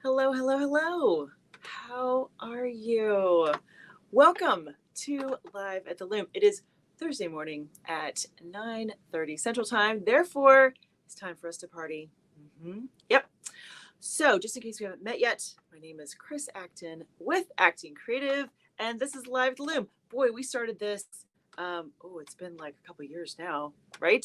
Hello, hello, hello. How are you? Welcome to Live at the Loom. It is Thursday morning at 9:30 Central Time. Therefore, it's time for us to party. Yep. So, just in case we haven't met yet, my name is Chris Acton with Acting Creative, and this is Live at the Loom. Boy, we started this. It's been like a couple years now, right?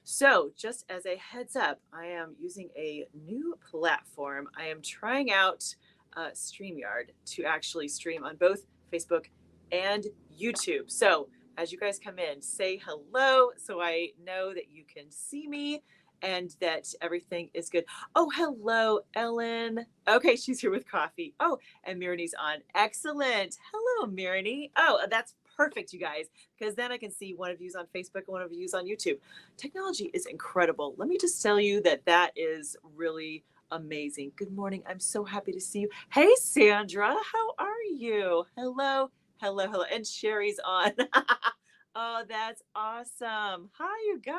So, just as a heads up, I am using a new platform. I am trying out StreamYard to actually stream on both Facebook and YouTube. So, as you guys come in, say hello so I know that you can see me and that everything is good. Oh, hello, Ellen. Okay, she's here with coffee. Oh, and Mirani's on. Excellent. Hello, Mirani. Oh, that's perfect, you guys, because then I can see one of you's on Facebook and one of you's on YouTube. Technology is incredible. Let me just tell you that is really amazing. Good morning. I'm so happy to see you. Hey, Sandra, how are you? Hello, hello, hello. And Sherry's on. Oh, that's awesome. Hi, you guys.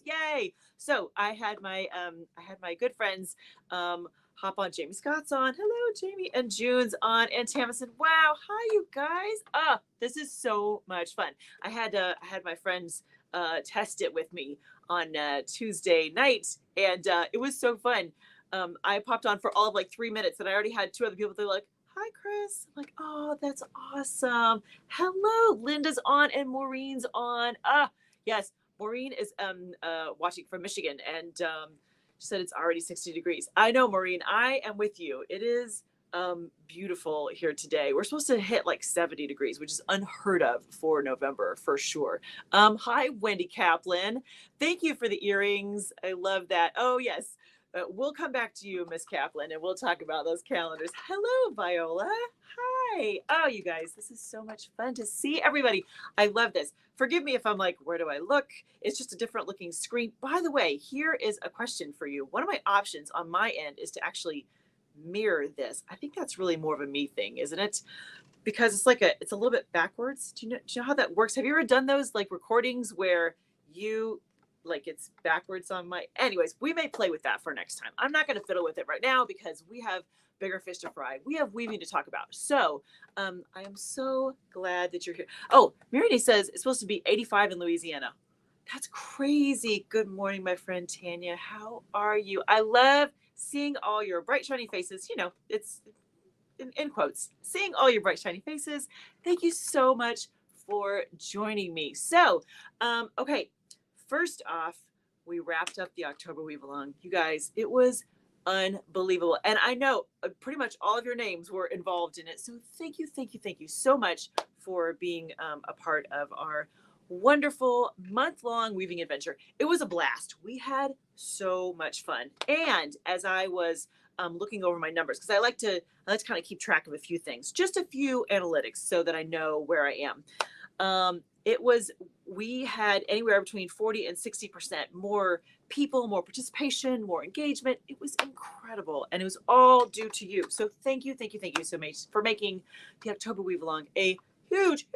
Yay. So I had my good friends hop on. Jamie Scott's on. Hello, Jamie. And June's on. And Tamison. Wow. Hi, you guys. This is so much fun. I had my friends test it with me on Tuesday night, and it was so fun. I popped on for all of like 3 minutes, and I already had two other people. They're like, "Hi, Chris." I'm like, "Oh, that's awesome." Hello, Linda's on and Maureen's on. Yes, Maureen is watching from Michigan, and she said it's already 60 degrees. I know, Maureen. I am with you. It is beautiful here today. We're supposed to hit like 70 degrees, which is unheard of for November for sure. Hi, Wendy Kaplan. Thank you for the earrings. I love that. Oh, yes. We'll come back to you, Miss Kaplan, and we'll talk about those calendars. Hello, Viola. Hi. Oh, you guys, this is so much fun to see everybody. I love this. Forgive me if I'm like, where do I look? It's just a different looking screen. By the way, here is a question for you. One of my options on my end is to actually mirror this. I think that's really more of a me thing, isn't it? Because it's a little bit backwards. Do you know how that works? Have you ever done those like recordings where you like it's backwards on my anyways, we may play with that for next time. I'm not going to fiddle with it right now because we have bigger fish to fry. We have weaving to talk about. So I am so glad that you're here. Oh, Mary says it's supposed to be 85 in Louisiana. That's crazy. Good morning, my friend Tanya. How are you? I love seeing all your bright shiny faces. You know, it's in quotes, seeing all your bright shiny faces. Thank you so much for joining me. So okay, first off, we wrapped up the October Weave Along. You guys, it was unbelievable. And I know pretty much all of your names were involved in it. So thank you so much for being a part of our wonderful month-long weaving adventure. It was a blast. We had so much fun. And as I was looking over my numbers, because I like to kind of keep track of a few things, just a few analytics so that I know where I am. We had anywhere between 40 and 60% more people, more participation, more engagement. It was incredible. And it was all due to you. So thank you so much for making the October Weave Along a huge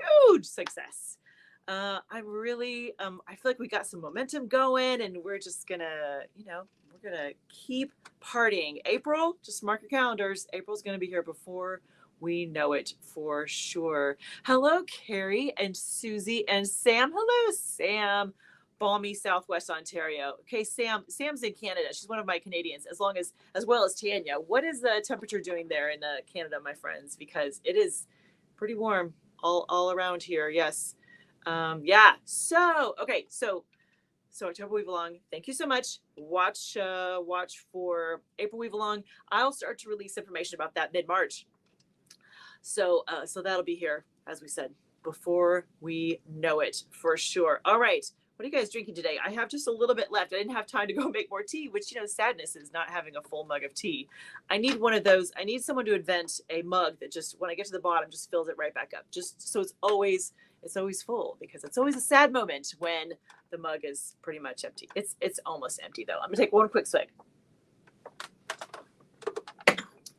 success. I'm really, I feel like we got some momentum going and we're just gonna, we're gonna keep partying. April, just mark your calendars. April's gonna be here before we know it for sure. Hello, Carrie and Susie and Sam. Hello, Sam. Balmy Southwest Ontario. Okay, Sam's in Canada. She's one of my Canadians, as well as Tanya. What is the temperature doing there in Canada, my friends? Because it is pretty warm all around here. Yes. Yeah. So okay. So October Weave Along. Thank you so much. Watch for April Weave Along. I'll start to release information about that mid-March. So that'll be here, as we said, before we know it for sure. All right. What are you guys drinking today? I have just a little bit left. I didn't have time to go make more tea, which, sadness is not having a full mug of tea. I need one of those. I need someone to invent a mug that just, when I get to the bottom, just fills it right back up. Just so it's always full, because it's always a sad moment when the mug is pretty much empty. It's almost empty though. I'm gonna take one quick swig.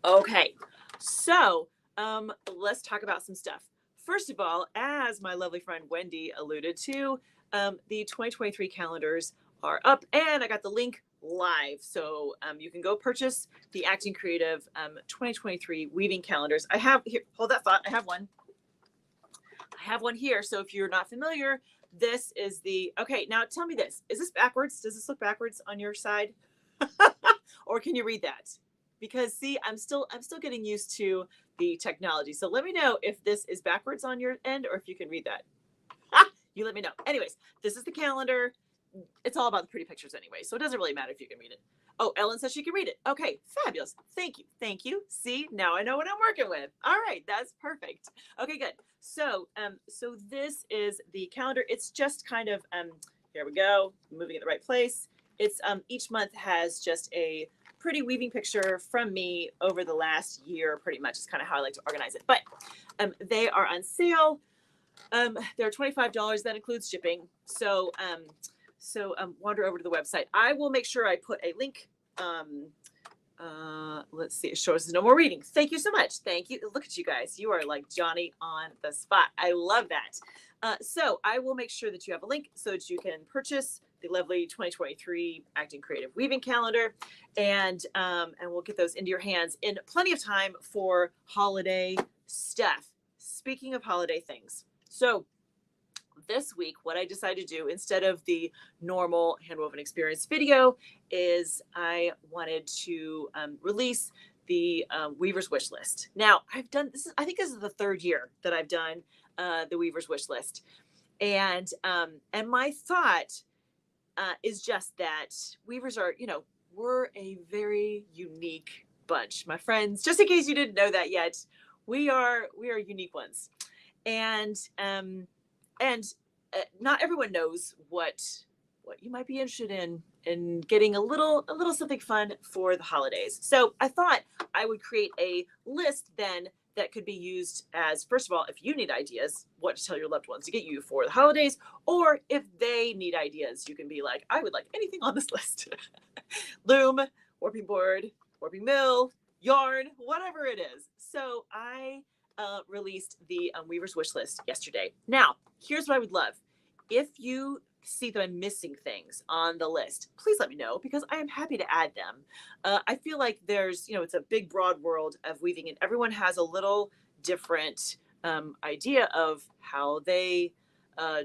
Okay. So let's talk about some stuff. First of all, as my lovely friend Wendy alluded to, the 2023 calendars are up, and I got the link live. So you can go purchase the Acting Creative 2023 weaving calendars. I have here, hold that thought. I have one here. So if you're not familiar, this is the, okay, now tell me this, is this backwards? Does this look backwards on your side? Or can you read that? Because see, I'm still getting used to the technology. So let me know if this is backwards on your end or if you can read that. You let me know. Anyways, this is the calendar. It's all about the pretty pictures anyway, so it doesn't really matter if you can read it. Oh, Ellen says she can read it. Okay, fabulous. Thank you. See, now I know what I'm working with. All right, that's perfect. Okay, good. So so this is the calendar. It's just kind of here we go, moving in the right place. It's each month has just a pretty weaving picture from me over the last year, pretty much is kind of how I like to organize it. But they are on sale. They're $25. That includes shipping. So wander over to the website. I will make sure I put a link. Let's see. It shows no more reading. Thank you so much. Thank you. Look at you guys. You are like Johnny on the spot. I love that. So I will make sure that you have a link so that you can purchase the lovely 2023 Acting Creative Weaving Calendar, and we'll get those into your hands in plenty of time for holiday stuff. Speaking of holiday things, so this week, what I decided to do instead of the normal handwoven experience video is I wanted to release the Weaver's Wish List. Now I've done this. I think this is the third year that I've done the Weaver's Wish List, and my thought is just that weavers are, we're a very unique bunch, my friends. Just in case you didn't know that yet, we are unique ones, and not everyone knows what you might be interested in getting a little something fun for the holidays. So I thought I would create a list then that could be used as, first of all, if you need ideas, what to tell your loved ones to get you for the holidays, or if they need ideas, you can be like, I would like anything on this list. Loom, warping board, warping mill, yarn, whatever it is. So I released the Weaver's Wish List yesterday. Now, here's what I would love. If you see that I'm missing things on the list, please let me know, because I am happy to add them. I feel like there's, it's a big, broad world of weaving, and everyone has a little different idea of how they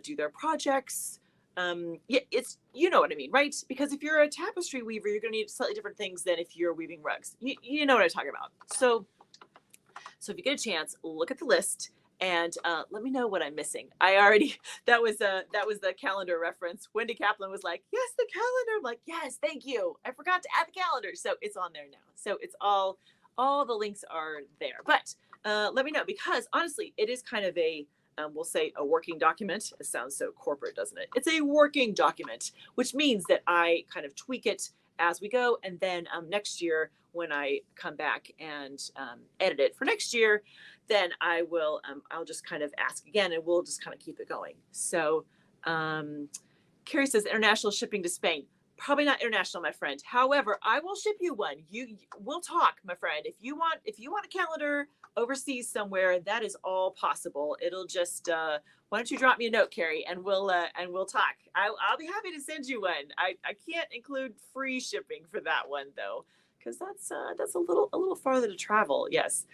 do their projects. Yeah, it's, you know what I mean, right? Because if you're a tapestry weaver, you're going to need slightly different things than if you're weaving rugs. You know what I'm talking about. So if you get a chance, look at the list and let me know what I'm missing. That was the calendar reference. Wendy Kaplan was like, yes, the calendar. I'm like, yes, thank you. I forgot to add the calendar. So it's on there now. So it's all the links are there. But let me know, because honestly, it is kind of a, we'll say a working document. It sounds so corporate, doesn't it? It's a working document, which means that I kind of tweak it as we go. And then next year, when I come back and edit it for next year, then I will, I'll just kind of ask again, and we'll just kind of keep it going. So Carrie says international shipping to Spain. Probably not international, my friend. However, I will ship you one. We'll talk, my friend. If you want a calendar overseas somewhere, that is all possible. It'll just why don't you drop me a note, Carrie, and we'll talk. I'll be happy to send you one. I can't include free shipping for that one though, because that's a little farther to travel. Yes.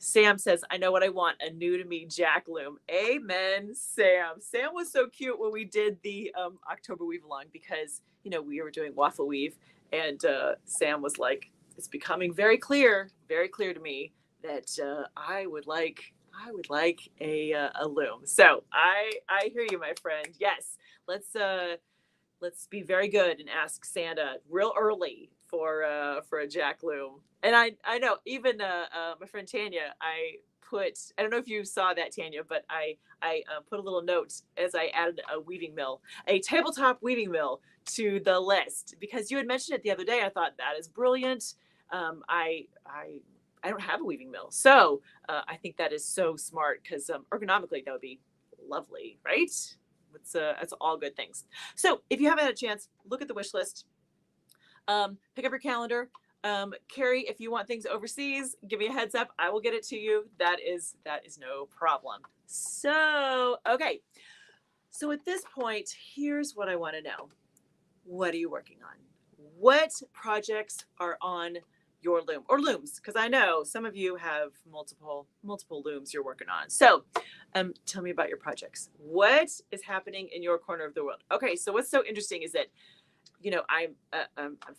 Sam says, I know what I want, a new to me Jack Loom. Amen, Sam. Sam was so cute when we did the October weave along, because, we were doing waffle weave, and Sam was like, it's becoming very clear to me that I would like a loom. So I hear you, my friend. Yes, let's be very good and ask Santa real early for a Jack Loom. And I know even my friend Tanya, I don't know if you saw that, Tanya, but I put a little note as I added a tabletop weaving mill to the list, because you had mentioned it the other day. I thought that is brilliant. I don't have a weaving mill, so I think that is so smart, because ergonomically that would be lovely, right? It's all good things. So if you haven't had a chance, look at the wish list. Pick up your calendar. Carrie, if you want things overseas, give me a heads up. I will get it to you. That is no problem. So, okay. So at this point, here's what I want to know. what are you working on? What projects are on your loom or looms? Because I know some of you have multiple looms you're working on. So tell me about your projects. What is happening in your corner of the world? Okay, so what's so interesting is that I'm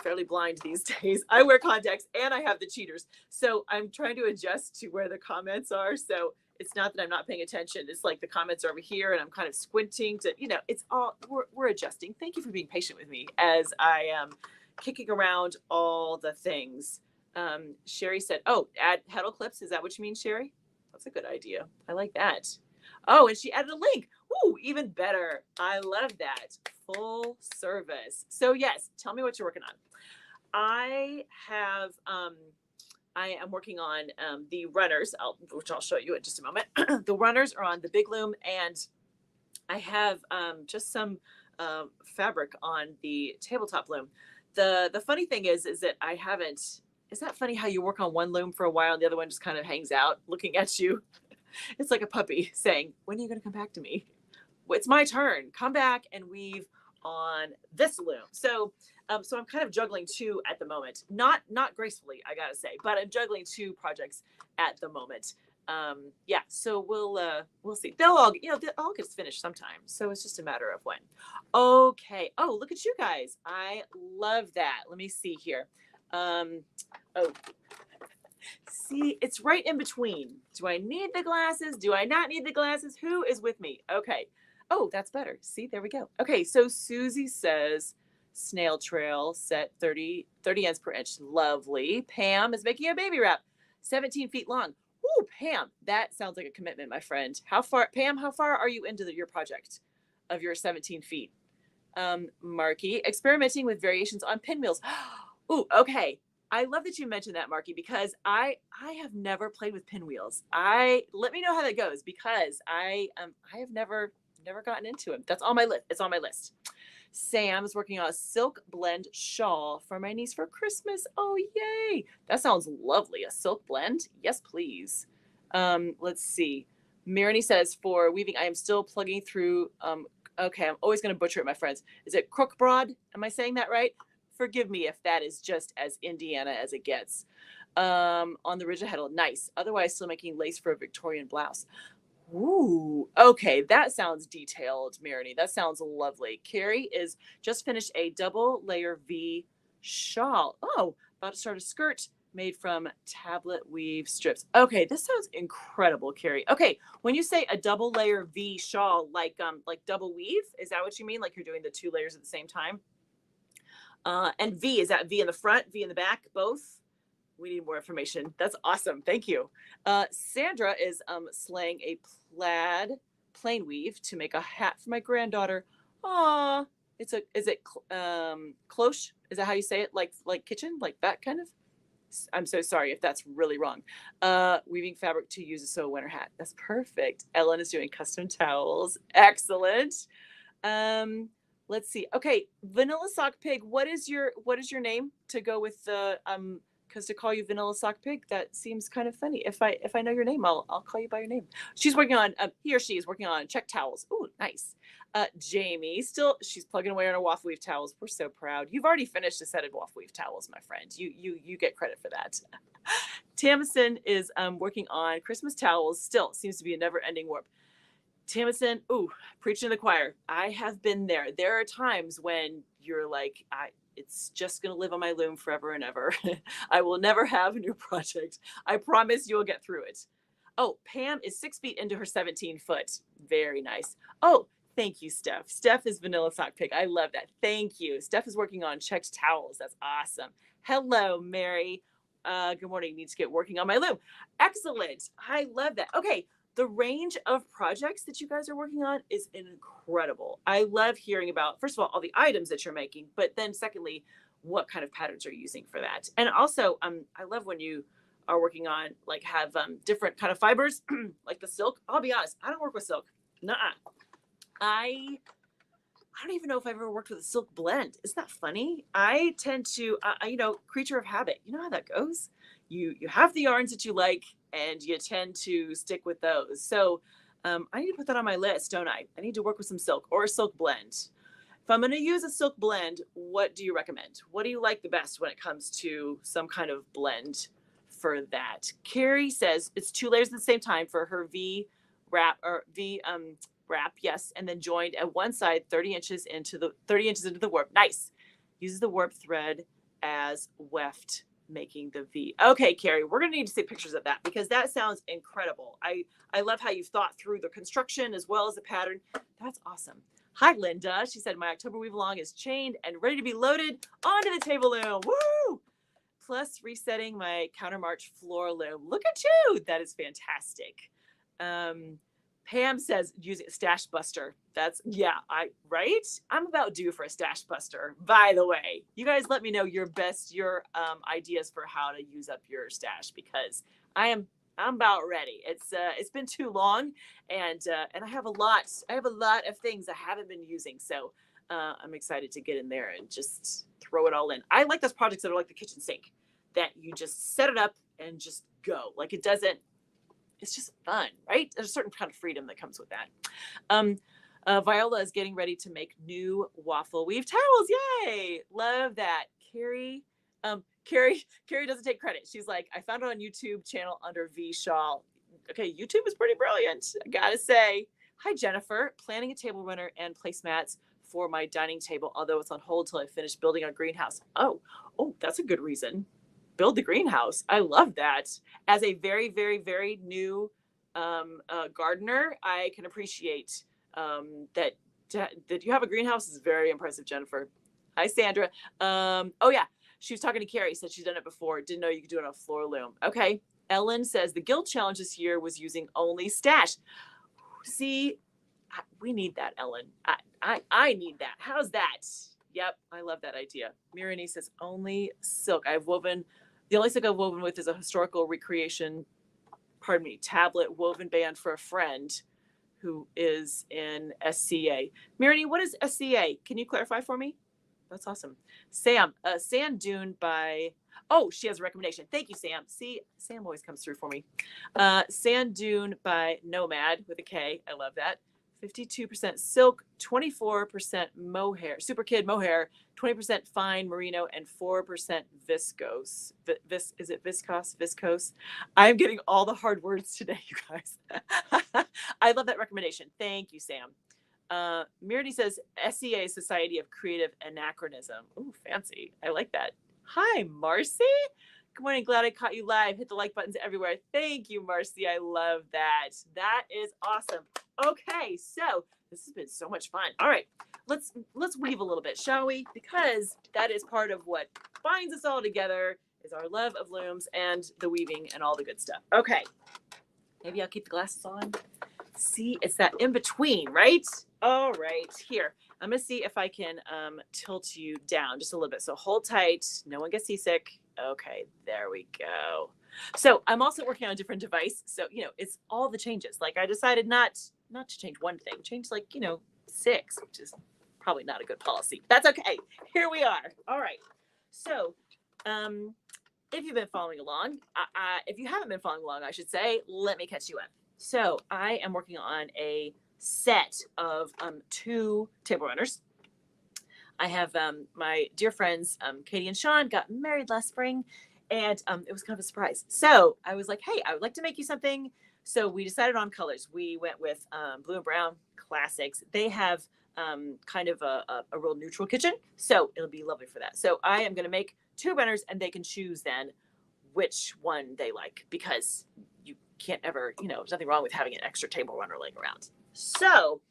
fairly blind these days. I wear contacts and I have the cheaters. So I'm trying to adjust to where the comments are. So it's not that I'm not paying attention. It's like the comments are over here and I'm kind of squinting to, it's all, we're adjusting. Thank you for being patient with me as I am kicking around all the things. Sherry said, oh, add pedal clips. Is that what you mean, Sherry? That's a good idea. I like that. Oh, and she added a link. Ooh, even better. I love that. Full service. So yes, tell me what you're working on. I am working on the runners, which I'll show you in just a moment. The runners are on the big loom, and I have just some fabric on the tabletop loom. The funny thing is that I haven't. Is that funny how you work on one loom for a while and the other one just kind of hangs out looking at you? It's like a puppy saying, when are you going to come back to me? It's my turn. Come back and weave on this loom. So I'm kind of juggling two at the moment. Not gracefully, I gotta say, but I'm juggling two projects at the moment. So we'll see. They'll all gets finished sometime. So it's just a matter of when. Okay. Oh, look at you guys. I love that. Let me see here. See, it's right in between. Do I need the glasses? Do I not need the glasses? Who is with me? Okay. Oh, that's better. See, there we go. Okay, so Susie says snail trail set 30 ends per inch. Lovely. Pam is making a baby wrap, 17 feet long. Ooh, Pam, that sounds like a commitment, my friend. Pam, how far are you into your project of your 17 feet? Marky, experimenting with variations on pinwheels. Ooh, okay. I love that you mentioned that, Marky, because I have never played with pinwheels. Let me know how that goes, because I have never gotten into them. That's on my list. It's on my list. Sam is working on a silk blend shawl for my niece for Christmas. Oh, yay. That sounds lovely. A silk blend? Yes, please. Let's see. Mirani says, for weaving, I am still plugging through. Okay, I'm always going to butcher it, my friends. Is it crook broad? Am I saying that right? Forgive me if that is just as Indiana as it gets. On the rigid heddle, nice. Otherwise, still making lace for a Victorian blouse. Ooh, okay, that sounds detailed, Mariny. That sounds lovely. Carrie is just finished a double layer V shawl. Oh, about to start a skirt made from tablet weave strips. Okay, this sounds incredible, Carrie. Okay, when you say a double layer V shawl, like double weave, is that what you mean? Like you're doing the two layers at the same time? And V, is that V in the front, V in the back, both? We need more information. That's awesome. Thank you. Sandra is slaying a plaid plain weave to make a hat for my granddaughter. Aw, is it cloche? Is that how you say it? Like kitchen, like that kind of? I'm so sorry if that's really wrong. Weaving fabric to use a sew winter hat. That's perfect. Ellen is doing custom towels. Excellent. Let's see. Okay, Vanilla Sock Pig. What is your name to go with the because to call you Vanilla Sock Pig, that seems kind of funny. If I know your name, I'll call you by your name. She's working on he or she is working on check towels. Ooh, nice. Jamie, she's plugging away on her waffle weave towels. We're so proud. You've already finished a set of waffle weave towels, my friend. You get credit for that. Tamison is working on Christmas towels. Still seems to be a never-ending warp. Tamison, ooh, preaching to the choir. I have been there. There are times when you're like, it's just going to live on my loom forever and ever. I will never have a new project. I promise you will get through it. Oh, Pam is 6 feet into her 17 foot. Very nice. Oh, thank you, Steph. Steph is Vanilla Sock Pig. I love that. Thank you. Steph is working on checked towels. That's awesome. Hello, Mary. Good morning. Need to get working on my loom. Excellent. I love that. Okay. The range of projects that you guys are working on is incredible. I love hearing about, first of all the items that you're making, but then secondly, what kind of patterns are you using for that? And also, I love when you are working on have different kind of fibers, like the silk. I'll be honest, I don't work with silk. Nuh-uh. I don't even know if I've ever worked with a silk blend. Isn't that funny? I tend to, creature of habit. You know how that goes. You have the yarns that you like, and you tend to stick with those. So I need to put that on my list, don't I? I need to work with some silk or a silk blend. if I'm going to use a silk blend, what do you recommend? What do you like the best when it comes to some kind of blend for that? Carrie says it's 2 layers at the same time for her V wrap or V wrap, yes, and then joined at one side 30 inches into the warp. Nice. Uses the warp thread as weft, making the V. Okay, Carrie, we're gonna need to see pictures of that because that sounds incredible. I love how you've thought through the construction as well as the pattern. That's awesome. Hi, Linda. She said my October weave along is chained and ready to be loaded onto the table loom. Woo! Plus resetting my counter march floor loom. Look at you. That is fantastic. Pam says using Stash Buster. That's, yeah, right? I'm about due for a Stash Buster, by the way. You guys let me know your ideas for how to use up your stash because I'm about ready. It's been too long and I have a lot of things I haven't been using. So I'm excited to get in there and just throw it all in. I like those projects that are like the kitchen sink that you just set it up and just go. Like it's just fun, right? There's a certain kind of freedom that comes with that. Viola is getting ready to make new waffle weave towels. Yay! Love that. Carrie doesn't take credit. She's like, I found it on YouTube channel under V Shawl. Okay, YouTube is pretty brilliant, I gotta say. Hi, Jennifer. Planning a table runner and placemats for my dining table, although it's on hold till I finish building our greenhouse. Oh, that's a good reason. Build the greenhouse. I love that. As a very, very, very new gardener, I can appreciate that you have a greenhouse is very impressive, Jennifer. Hi, Sandra. Oh yeah, she was talking to Carrie, said she's done it before. Didn't know you could do it on a floor loom. Okay. Ellen says the guild challenge this year was using only stash. See, we need that, Ellen. I need that. How's that? Yep, I love that idea. Mirani says only silk. The only silk I've woven with is a historical recreation, tablet woven band for a friend who is in SCA. Mirani, what is SCA? Can you clarify for me? That's awesome. Sam, Sand Dune by, she has a recommendation. Thank you, Sam. See, Sam always comes through for me. Sand Dune by Nomad with a K. I love that. 52% silk, 24% mohair, Super Kid mohair, 20% fine merino, and 4% viscose. Is it viscose? Viscose? I'm getting all the hard words today, you guys. I love that recommendation. Thank you, Sam. Mirdy says SEA, Society of Creative Anachronism. Ooh, fancy. I like that. Hi, Marcy. Good morning. Glad I caught you live. Hit the like buttons everywhere. Thank you, Marcy. I love that. That is awesome. Okay, so this has been so much fun. All right, let's weave a little bit, shall we? Because that is part of what binds us all together is our love of looms and the weaving and all the good stuff. Okay, maybe I'll keep the glasses on. See, it's that in between, right? All right, here. I'm gonna see if I can tilt you down just a little bit. So hold tight. No one gets seasick. Okay, there we go. So I'm also working on a different device. So, it's all the changes. Like I decided not to change one thing, change 6, which is probably not a good policy. That's okay. Here we are. All right. So if you've been following along, if you haven't been following along, I should say, let me catch you up. So I am working on a set of 2 table runners. I have my dear friends, Katie and Sean, got married last spring, and it was kind of a surprise. So I was like, hey, I would like to make you something. So we decided on colors. We went with blue and brown classics. They have kind of a real neutral kitchen, so it'll be lovely for that. So I am going to make 2 runners, and they can choose then which one they like, because you can't ever, there's nothing wrong with having an extra table runner laying around. So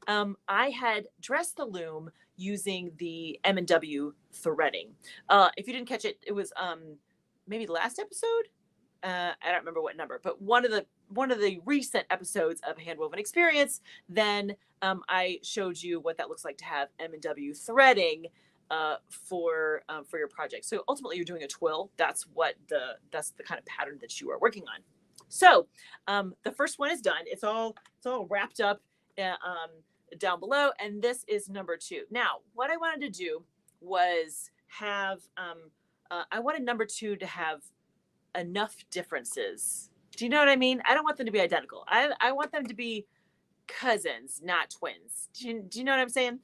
I had dressed the loom using the M&W threading. If you didn't catch it, it was maybe the last episode. I don't remember what number, but one of the recent episodes of Handwoven Experience. Then I showed you what that looks like to have M&W threading for your project. So ultimately, you're doing a twill. That's the kind of pattern that you are working on. So the first one is done. It's all wrapped up down below, and this is number 2. Now, what I wanted to do was have I wanted number 2 to have enough differences. Do you know what I mean? I don't want them to be identical. I want them to be cousins, not twins. Do you know what I'm saying?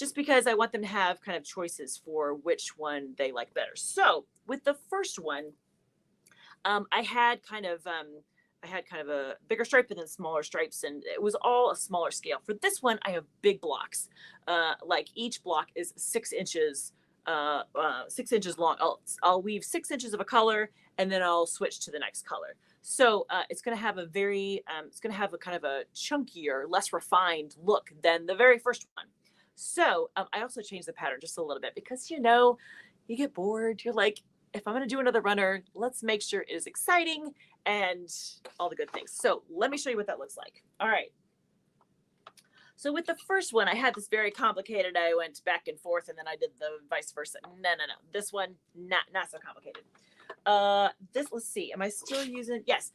just because I want them to have kind of choices for which one they like better. So with the first one, I had kind of a bigger stripe and then smaller stripes, and it was all a smaller scale. For this one, I have big blocks. Like each block is 6 inches, 6 inches long. I'll weave 6 inches of a color, and then I'll switch to the next color. So it's going to have it's going to have a kind of a chunkier, less refined look than the very first one. So I also changed the pattern just a little bit because, you get bored. You're like, if I'm going to do another runner, let's make sure it is exciting and all the good things. So let me show you what that looks like. All right. So with the first one, I had this very complicated, I went back and forth and then I did the vice versa. No. This one, not so complicated. Let's see. Am I still using? Yes.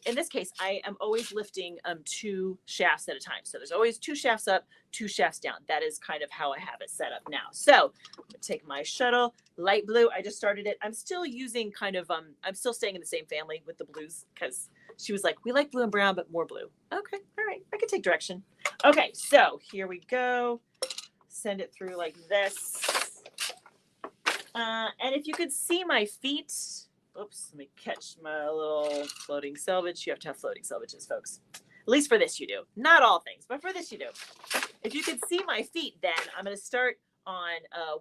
In this case, I am always lifting 2 shafts at a time. So there's always 2 shafts up, 2 shafts down. That is kind of how I have it set up now. So I'm gonna take my shuttle, light blue. I just started it. I'm still using I'm still staying in the same family with the blues because she was like, we like blue and brown, but more blue. Okay. All right. I can take direction. Okay. So here we go. Send it through like this. And if you could see my feet, oops, let me catch my little floating selvage. You have to have floating selvages, folks. At least for this you do. Not all things, but for this you do. If you could see my feet, then I'm going to start on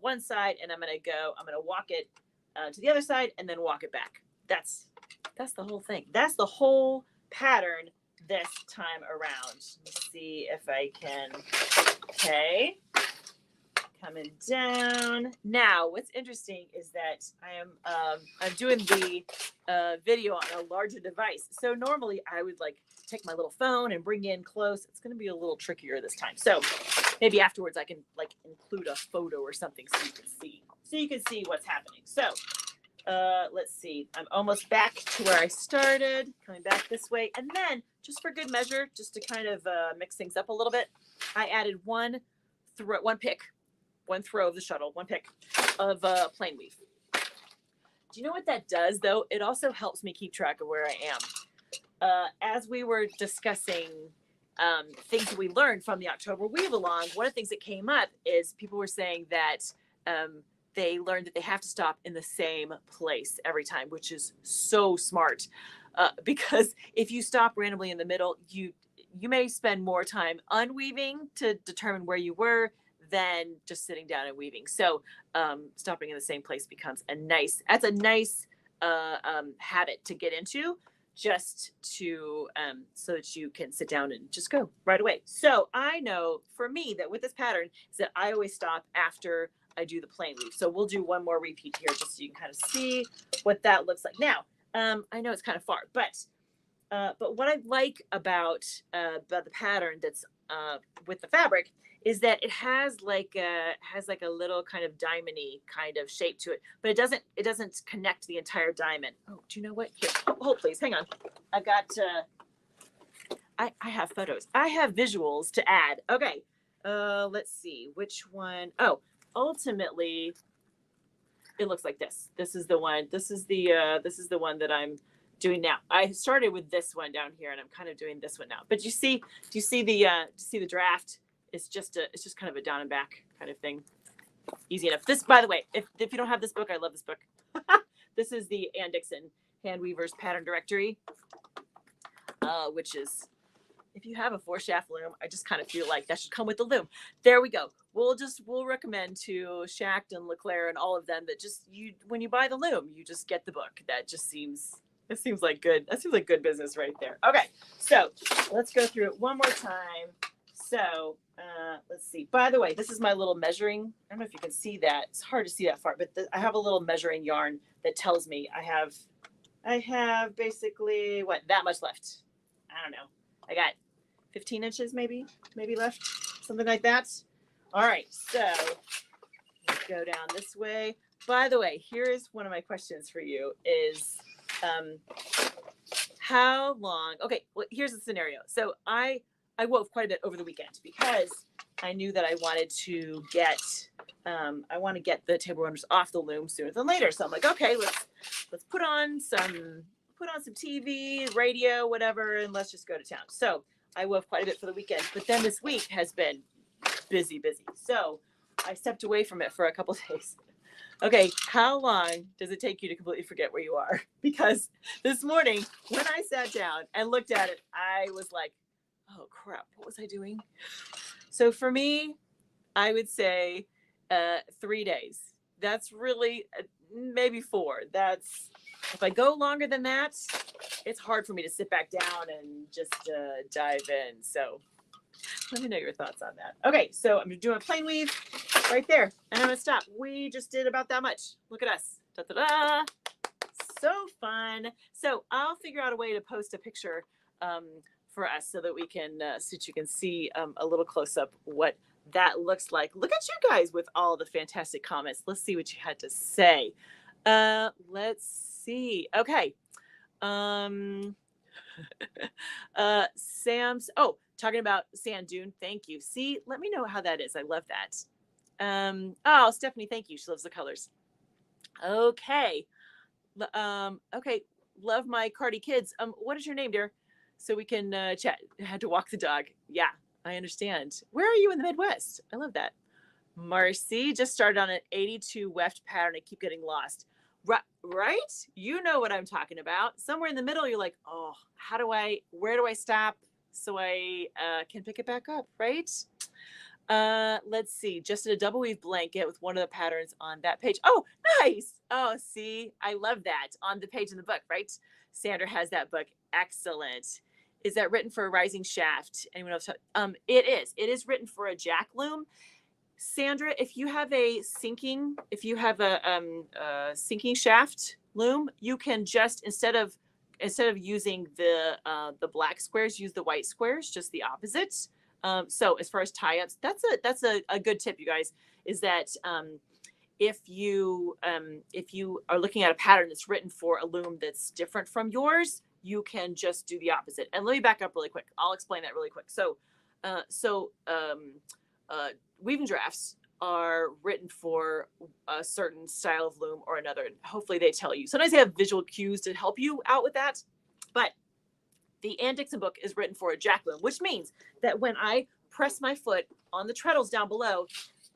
one side and I'm going to walk it to the other side and then walk it back. That's the whole thing. That's the whole pattern this time around. Let's see if I can, okay. Coming down. Now, what's interesting is that I'm doing the video on a larger device. So normally I would like take my little phone and bring in close. It's going to be a little trickier this time. So maybe afterwards I can like include a photo or something so you can see what's happening. So let's see. I'm almost back to where I started, coming back this way. And then just for good measure, just to kind of mix things up a little bit, I added one throw of the shuttle, one pick of plain weave. Do you know what that does, though? It also helps me keep track of where I am. As we were discussing things that we learned from the October Weave Along, one of the things that came up is people were saying that they learned that they have to stop in the same place every time, which is so smart. Because if you stop randomly in the middle, you may spend more time unweaving to determine where you were than just sitting down and weaving. So stopping in the same place becomes a nice habit to get into, just to so that you can sit down and just go right away. So I know for me that with this pattern is that I always stop after I do the plain weave. So we'll do one more repeat here just so you can kind of see what that looks like. Now, I know it's kind of far, but what I like about the pattern that's with the fabric is that it has like a little kind of diamond-y kind of shape to it, but it doesn't connect the entire diamond. Oh, do you know what? Here, hold please, hang on. I've got I have photos. I have visuals to add. Okay, let's see which one. Oh, ultimately, it looks like this. This is the one. This is the one that I'm doing now. I started with this one down here, and I'm kind of doing this one now. But do you see the draft? It's just kind of a down and back kind of thing. Easy enough. This, by the way, if you don't have this book, I love this book. This is the Ann Dixon Hand Weaver's Pattern Directory, which is, if you have a 4-shaft loom, I just kind of feel like that should come with the loom. There we go. We'll recommend to Schacht and Leclerc and all of them that when you buy the loom, you just get the book. That seems like good. That seems like good business right there. Okay, so let's go through it one more time. So let's see. By the way, this is my little measuring. I don't know if you can see that. It's hard to see that far, but I have a little measuring yarn that tells me I have basically that much left. I don't know. I got 15 inches maybe left, something like that. All right, so let's go down this way. By the way, here is one of my questions for you is how long? Okay, well, here's the scenario. So I wove quite a bit over the weekend because I knew that I wanted to get the table runners off the loom sooner than later. So I'm like, okay, let's put on some TV, radio, whatever, and let's just go to town. So I wove quite a bit for the weekend, but then this week has been busy. So I stepped away from it for a couple days. Okay, how long does it take you to completely forget where you are? Because this morning, when I sat down and looked at it, I was like, oh crap, what was I doing? So for me, I would say 3 days. That's really maybe 4. That's if I go longer than that, it's hard for me to sit back down and just dive in. So let me know your thoughts on that. Okay, so I'm doing a plane weave right there, and I'm gonna stop. We just did about that much. Look at us. Da, da, da. So fun. So I'll figure out a way to post a picture for us so that we can, so that you can see a little close up what that looks like. Look at you guys with all the fantastic comments. Let's see what you had to say. Let's see. Okay. Sam's, talking about sand dune. Thank you. See, let me know how that is. I love that. Oh, Stephanie, thank you. She loves the colors. Okay. Okay. Love my Cardi kids. What is your name, dear? So we can chat. I had to walk the dog. Yeah, I understand. Where are you in the Midwest? I love that. Marcy just started on an 82 weft pattern. I keep getting lost. Right? You know what I'm talking about. Somewhere in the middle, you're like, oh, where do I stop so I can pick it back up, right? Let's see. Just did a double weave blanket with one of the patterns on that page. Oh, nice. Oh, see, I love that on the page in the book, right? Sandra has that book. Excellent. Is that written for a rising shaft? Anyone else? It is. It is written for a jack loom. Sandra, if you have a sinking shaft loom, you can just instead of using the black squares, use the white squares, just the opposite. So as far as tie-ups, that's a good tip, you guys, is that if you are looking at a pattern that's written for a loom that's different from yours, you can just do the opposite. And let me back up really quick. I'll explain that really quick. So weaving drafts are written for a certain style of loom or another. Hopefully they tell you. Sometimes they have visual cues to help you out with that. But the Ann Dixon book is written for a jack loom, which means that when I press my foot on the treadles down below,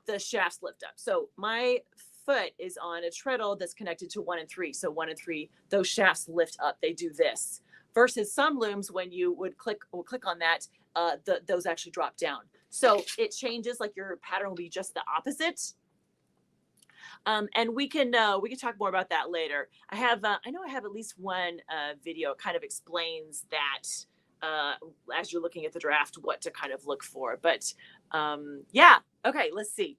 the shafts lift up. So my foot is on a treadle that's connected to 1 and 3. So 1 and 3, those shafts lift up. They do this. Versus some looms, when you would click on that, those actually drop down. So it changes, like your pattern will be just the opposite. And we can talk more about that later. I know I have at least one video kind of explains that as you're looking at the draft, what to kind of look for. But yeah, okay, let's see.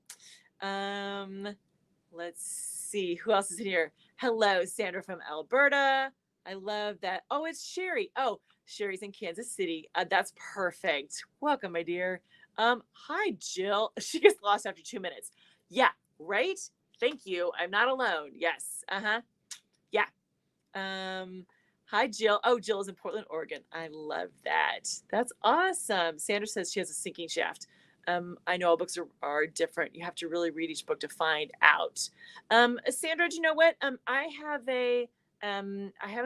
Let's see who else is in here. Hello, Sandra from Alberta. I love that. Oh, it's Sherry. Oh, Sherry's in Kansas City. That's perfect. Welcome, my dear. Hi, Jill. She gets lost after 2 minutes. Yeah, right? Thank you. I'm not alone. Yes. Yeah. Hi, Jill. Oh, Jill is in Portland, Oregon. I love that. That's awesome. Sandra says she has a sinking shaft. I know all books are different. You have to really read each book to find out. Sandra, do you know what? I have a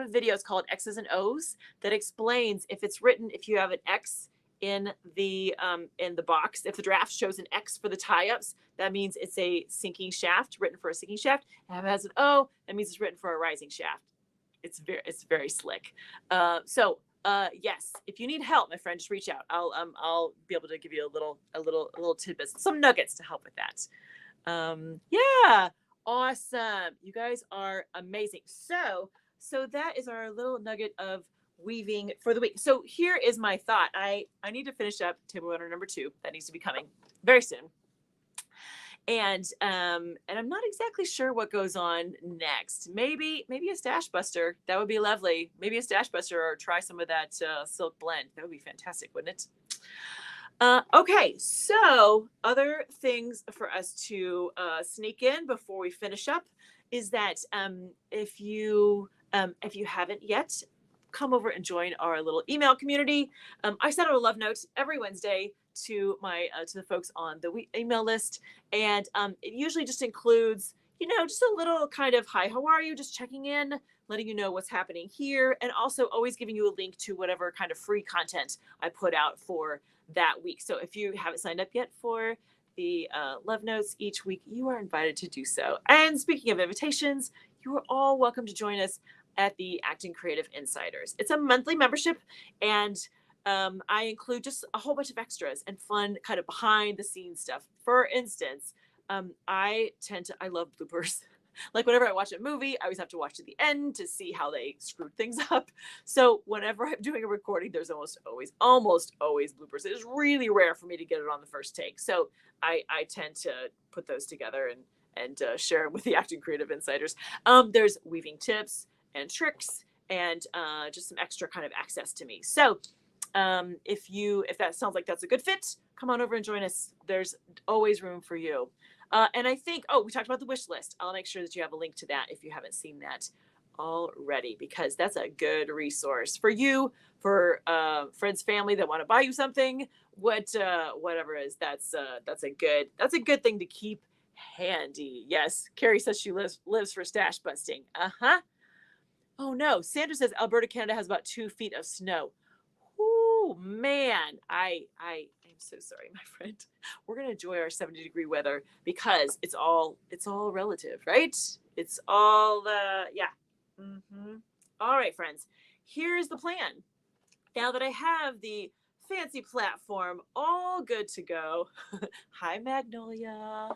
video. It's called X's and O's that explains if you have an X in the box, if the draft shows an X for the tie-ups, that means it's a sinking shaft, written for a sinking shaft. And if it has an O, that means it's written for a rising shaft. It's very slick. Yes, if you need help, my friend, just reach out. I'll be able to give you a little tidbits, some nuggets to help with that. Yeah, awesome. You guys are amazing. So that is our little nugget of weaving for the week. So here is my thought. I need to finish up table runner number 2. That needs to be coming very soon. And I'm not exactly sure what goes on next. Maybe a stash buster. That would be lovely. Maybe a stash buster, or try some of that silk blend. That would be fantastic, wouldn't it? Okay, so other things for us to sneak in before we finish up is that if you haven't yet, come over and join our little email community. I send out a love note every Wednesday to the folks on the email list, and it usually just includes, just a little kind of, hi, how are you? Just checking in, letting you know what's happening here, and also always giving you a link to whatever kind of free content I put out for that week. So if you haven't signed up yet for the love notes each week, you are invited to do so. And speaking of invitations, you are all welcome to join us at the Acting Creative Insiders. It's a monthly membership, and I include just a whole bunch of extras and fun kind of behind the scenes stuff. For instance, I love bloopers. Like whenever I watch a movie, I always have to watch to the end to see how they screwed things up. So whenever I'm doing a recording, there's almost always bloopers. It is really rare for me to get it on the first take. So I tend to put those together and share them with the Acting Creative Insiders. There's weaving tips and tricks and just some extra kind of access to me. So if that sounds like that's a good fit, come on over and join us. There's always room for you. And I think, we talked about the wish list. I'll make sure that you have a link to that if you haven't seen that already, because that's a good resource for you, for friends, family that want to buy you something, whatever it is. That's a good thing to keep handy. Yes, Carrie says she lives for stash busting. Oh no, Sandra says Alberta, Canada has about 2 feet of snow. Oh man, I am so sorry, my friend. We're gonna enjoy our 70-degree weather because it's all relative, right? It's all All right, friends. Here's the plan. Now that I have the fancy platform all good to go. Hi, Magnolia.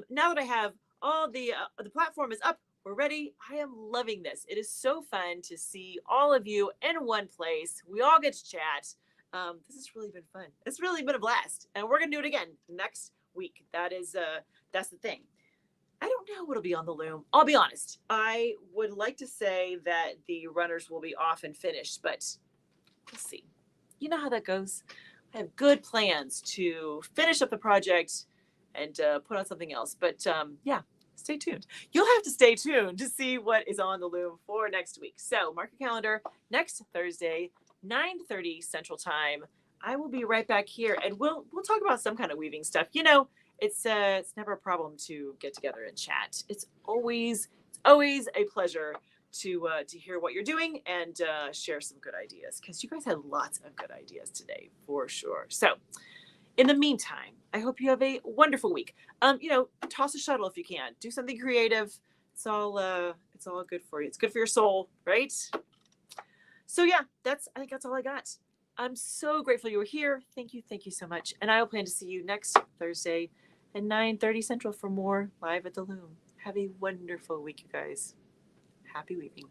Now that I have all the platform is up, we're ready. I am loving this. It is so fun to see all of you in one place. We all get to chat. This has really been fun. It's really been a blast, and we're gonna do it again next week. That's the thing. I don't know what'll be on the loom. I'll be honest. I would like to say that the runners will be off and finished, but we'll see. You know how that goes. I have good plans to finish up the project and put on something else. But yeah, stay tuned. You'll have to stay tuned to see what is on the loom for next week. So mark your calendar. Next Thursday, 9:30 Central Time. I will be right back here, and we'll talk about some kind of weaving stuff. You know, it's never a problem to get together and chat. It's always a pleasure to hear what you're doing and share some good ideas, because you guys had lots of good ideas today for sure. So in the meantime, I hope you have a wonderful week. Toss a shuttle if you can. Do something creative. It's all good for you. It's good for your soul, right? So yeah, I think that's all I got. I'm so grateful you were here. Thank you so much. And I will plan to see you next Thursday at 9:30 Central for more Live at the Loom. Have a wonderful week, you guys. Happy weaving.